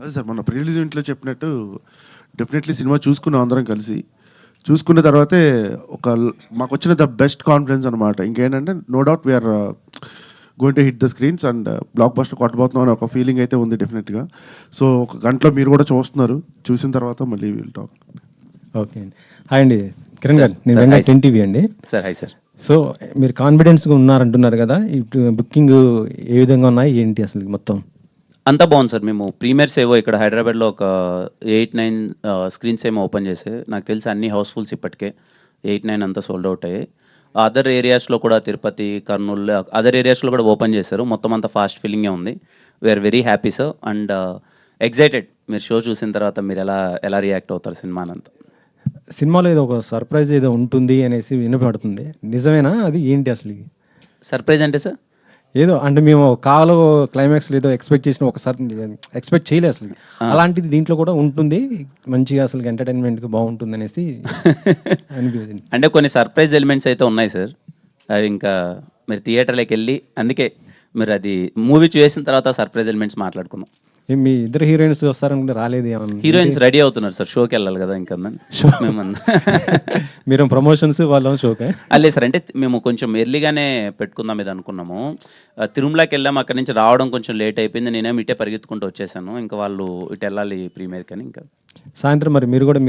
అదే సార్ మొన్న pre release ఈవెంట్లో చెప్పినట్టు డెఫినెట్లీ సినిమా చూసుకున్నాం అందరం కలిసి. చూసుకున్న తర్వాతే మాకు వచ్చిన ద బెస్ట్ కాన్ఫిడెన్స్ అనమాట. ఇంకేంటంటే no doubt we're going to hit the screens and blockbuster కొట్టబోతున్నాం అని ఒక ఫీలింగ్ అయితే ఉంది డెఫినెట్గా. సో ఒక గంటలో మీరు కూడా చూస్తున్నారు, చూసిన తర్వాత మళ్ళీ విల్ టాక్. ఓకే అండి. హాయ్ అండి కిరణ్ గారు, నేను వెంగా 10 TV అండి. Sir hi sir. సో మీరు కాన్ఫిడెన్స్గా ఉన్నారంటున్నారు కదా, ఇప్పుడు బుకింగ్ ఏ విధంగా ఉన్నాయి ఏంటి అసలు మొత్తం? అంతా బాగుంది సార్. మేము ప్రీమియర్స్ ఏవో ఇక్కడ హైదరాబాద్లో ఒక 8-9 స్క్రీన్స్ ఏమో ఓపెన్ చేసే, నాకు తెలిసి అన్ని హౌస్ఫుల్స్ ఇప్పటికే 8-9 అంతా సోల్డ్ అవుట్ అయ్యాయి. అదర్ ఏరియాస్లో కూడా తిరుపతి, కర్నూలు, అదర్ ఏరియాస్లో కూడా ఓపెన్ చేశారు. మొత్తం అంతా ఫాస్ట్ ఫిల్లింగే ఉంది. We are very happy sir and excited. మీరు షో చూసిన తర్వాత మీరు ఎలా రియాక్ట్ అవుతారు సినిమానంతా. సినిమాలో ఏదో ఒక సర్ప్రైజ్ ఏదో ఉంటుంది అనేసి వినపడుతుంది, నిజమేనా? అది ఏంటి అసలు? సర్ప్రైజ్ అంటే సార్ ఏదో అంటే మేము కాలో క్లైమాక్స్లో ఏదో ఎక్స్పెక్ట్ చేసిన ఒకసారి ఎక్స్పెక్ట్ చేయలేదు అసలు. అలాంటిది దీంట్లో కూడా ఉంటుంది, మంచిగా అసలు ఎంటర్టైన్మెంట్గా బాగుంటుంది అనేసి అనిపించింది. అంటే కొన్ని సర్ప్రైజ్ ఎలిమెంట్స్ అయితే ఉన్నాయి సార్. అవి ఇంకా మీరు థియేటర్లోకి వెళ్ళి, అందుకే మీరు అది మూవీ చూసిన తర్వాత సర్ప్రైజ్ ఎలిమెంట్స్ మాట్లాడుకుందాం. మీ ఇద్దరు హీరోయిన్స్ వస్తారనుకుంటే రాలేదు ఏమన్నా? హీరోయిన్స్ రెడీ అవుతున్నారు సార్, షోకి వెళ్ళాలి కదా ఇంకా మీరు ప్రమోషన్స్ వాళ్ళ షోకే అల్లే సార్. అంటే మేము కొంచెం ఎర్లీగానే పెట్టుకుందాం ఇది అనుకున్నాము. తిరుమలకి వెళ్ళాము, అక్కడి నుంచి రావడం కొంచెం లేట్ అయిపోయింది. నేనేమి ఇటే పరిగెత్తుకుంటూ వచ్చేసాను, ఇంకా వాళ్ళు ఇటు వెళ్ళాలి ప్రీమియర్కి అని. ఇంకా సాయంత్రం మరి మీరు కూడా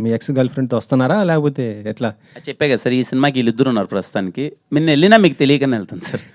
మీ ఎక్స్ గర్ల్ ఫ్రెండ్తో వస్తున్నారా లేకపోతే ఎట్లా? చెప్పే కదా సార్, ఈ సినిమాకి వీళ్ళిద్దరు ఉన్నారు ప్రస్తుతానికి. నిన్న వెళ్ళినా మీకు తెలియకనే వెళ్తాను సార్.